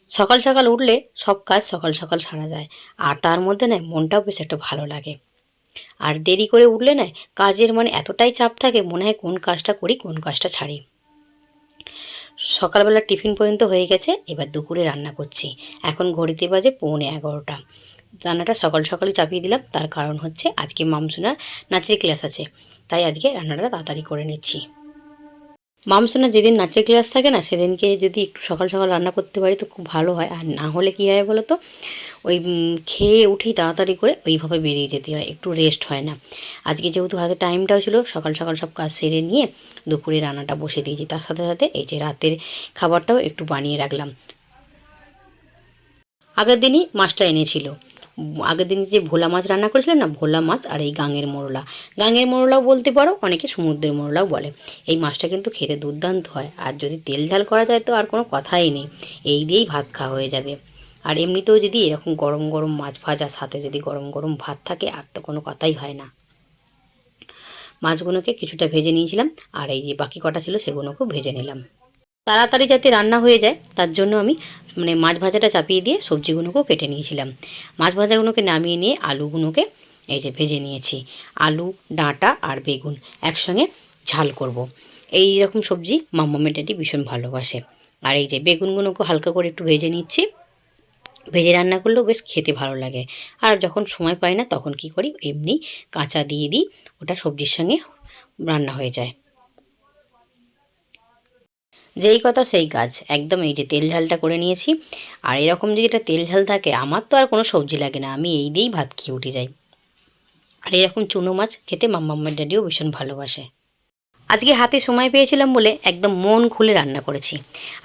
সকাল সকাল উঠলে সব কাজ সকাল সকাল সারা যায়, আর তার মধ্যে না মনটাও বেশ একটা ভালো লাগে। আর দেরি করে উঠলে না কাজের এতটাই চাপ থাকে, মনে হয় কোন কাজটা করি কোন কাজটা ছাড়ি। সকালবেলা টিফিন পর্যন্ত হয়ে গেছে, এবার দুপুরে রান্না করছি। এখন ঘড়িতে বাজে 11:45। রান্নাটা সকাল সকালই চাপিয়ে দিলাম, তার কারণ হচ্ছে আজকে মামসোনার নাচের ক্লাস আছে, তাই আজকে রান্নাটা তাড়াতাড়ি করে নিচ্ছি। মামসোনার যেদিন নাচের ক্লাস থাকে না, সেদিনকে যদি একটু সকাল সকাল রান্না করতে পারি তো খুব ভালো হয়। আর না হলে কী হয় বলো তো, ওই খেয়ে উঠেই তাড়াতাড়ি করে ওইভাবে বেরিয়ে যেতে হয়, একটু রেস্ট হয় না। আজকে যেহেতু হাতে টাইমটাও ছিল, সকাল সকাল সব কাজ সেরে নিয়ে দুপুরে রান্নাটা বসে দিয়েছি। তার সাথে সাথে এই যে রাতের খাবারটাও একটু বানিয়ে রাখলাম। আগের দিনই মাছটা এনেছিল। আগের দিন যে ভোলা মাছ রান্না করেছিলেন না, ভোলা মাছ আর এই গাঙের মোরলা। গাঙের মোরলাও বলতে পারো, অনেকে সমুদ্রের মোরলাও বলে। এই মাছটা কিন্তু খেতে দুর্দান্ত হয়, আর যদি তেল ঝাল করা যায় তো আর কোনো কথাই নেই, এই দিয়েই ভাত খাওয়া হয়ে যাবে। আর এমনিতেও যদি এরকম গরম গরম মাছ ভাজা সাথে যদি গরম গরম ভাত থাকে, আর তো কোনো কথাই হয় না। মাছগুলোকে কিছুটা ভেজে নিয়েছিলাম, আর এই যে বাকি কটা ছিল সেগুলোকেও ভেজে নিলাম। তাড়াতাড়ি যাতে রান্না হয়ে যায় তার জন্য আমি মাছ ভাজাটা চাপিয়ে দিয়ে সবজিগুলোকেও কেটে নিয়েছিলাম। মাছ ভাজাগুলোকে নামিয়ে নিয়ে আলুগুলোকে এই যে ভেজে নিয়েছি। আলু, ডাঁটা আর বেগুন একসঙ্গে ঝাল করব। এই রকম সবজি মাম্মামের ড্যাডি ভীষণ ভালোবাসে। আর এই যে বেগুনগুলোকে হালকা করে একটু ভেজে নিচ্ছি। ভেজে রান্না করলেও বেশ খেতে ভালো লাগে। আর যখন সময় পাই না তখন কি করি, এমনি কাঁচা দিয়ে দিই, ওটা সবজির সঙ্গে রান্না হয়ে যায়। যেই কথা সেই কাজ, একদম এই যে তেল ঝালটা করে নিয়েছি। আর এরকম যদি এটা তেল ঝাল থাকে, আমার তো আর কোনো সবজি লাগে না, আমি এই দিয়েই ভাত খেয়ে উঠে যাই। আর এরকম চুনো মাছ খেতে মাম্মাম্মার ড্যাডিও ভীষণ ভালোবাসে। আজকে হাতে সময় পেয়েছিলাম বলে একদম মন খুলে রান্না করেছি।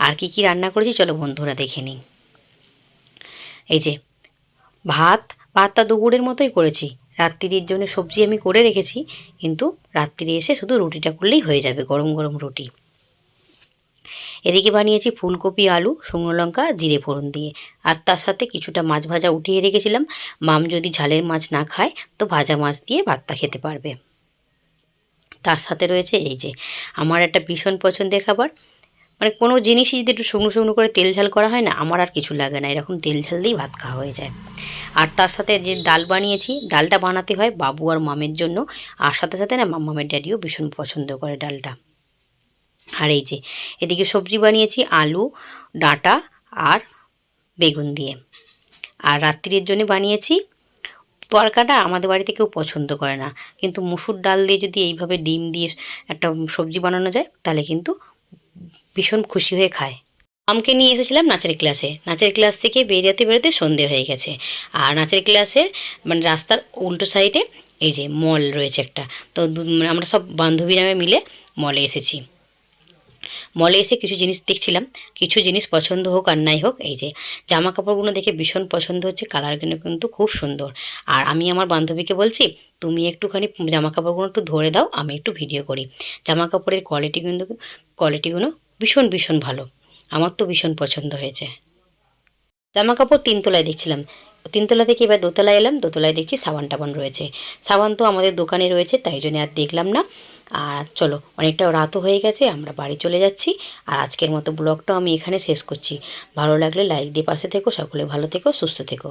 আর কি কি রান্না করেছি চলো বন্ধুরা দেখে নিই। এই যে ভাতটা দুপুরের মতোই করেছি। রাত্রির জন্য সবজি আমি করে রেখেছি, কিন্তু রাত্রিরে এসে শুধু রুটিটা করলেই হয়ে যাবে, গরম গরম রুটি। এদিকে বানিয়েছি ফুলকপি, আলু, শুকনো লঙ্কা, জিরে ফোড়ন দিয়ে। আর তার সাথে কিছুটা মাছ ভাজা উঠিয়ে রেখেছিলাম। মাম যদি ঝালের মাছ না খায় তো ভাজা মাছ দিয়ে ভাতটা খেতে পারবে। তার সাথে রয়েছে এই যে আমার একটা ভীষণ পছন্দের খাবার, কোনো জিনিসই যদি একটু শুকনো শুকনো করে তেল ঝাল করা হয় না, আমার আর কিছু লাগে না, এরকম তেল ঝাল দিয়েই ভাত খাওয়া হয়ে যায়। আর তার সাথে যে ডাল বানিয়েছি, ডালটা বানাতে হয় বাবু আর মামের জন্য, আর সাথে সাথে না মামের ড্যাডিও ভীষণ পছন্দ করে ডালটা। আর এই যে এদিকে সবজি বানিয়েছি আলু, ডাঁটা আর বেগুন দিয়ে। আর রাত্রির জন্য বানিয়েছি তরকাটা, আমাদের বাড়িতে কেউ পছন্দ করে না, কিন্তু মুসুর ডাল দিয়ে যদি এইভাবে ডিম দিয়ে একটা সবজি বানানো যায় তাহলে কিন্তু ভীষণ খুশি হয়ে খায়। আমকে নিয়ে এসেছিলাম নাচের ক্লাসে, নাচের ক্লাস থেকে বেরোতে বেরোতে সন্ধে হয়ে গেছে। আর নাচের ক্লাসের রাস্তার উল্টো সাইডে এই যে মল রয়েছে একটা, তো আমরা সব বান্ধবীরা মিলে মলে এসেছি। মলে এসে কিছু জিনিস দেখছিলাম, কিছু জিনিস পছন্দ হোক আর নাই হোক, এই যে জামা কাপড়গুলো দেখে ভীষণ পছন্দ হচ্ছে, কালারগুলো কিন্তু খুব সুন্দর। আর আমি আমার বান্ধবীকে বলছি, তুমি একটুখানি জামা কাপড়গুলো একটু ধরে দাও, আমি একটু ভিডিও করি। জামা কাপড়ের কোয়ালিটিগুলো ভীষণ ভীষণ ভালো, আমার তো ভীষণ পছন্দ হয়েছে। জামা কাপড় তিনতলায় দেখছিলাম, তিনতলা থেকে এবার দোতলায় এলাম, দোতলায় দেখছি সাবান টাবান রয়েছে। সাবান তো আমাদের দোকানে রয়েছে, তাই জন্য আর দেখলাম না। আর চলো, অনেকটা রাতও হয়ে গেছে, আমরা বাড়ি চলে যাচ্ছি। আর আজকের মতো ব্লগটাও আমি এখানে শেষ করছি। ভালো লাগলে লাইক দিয়ে পাশে থেকো, সকলে ভালো থেকো, সুস্থ থেকো।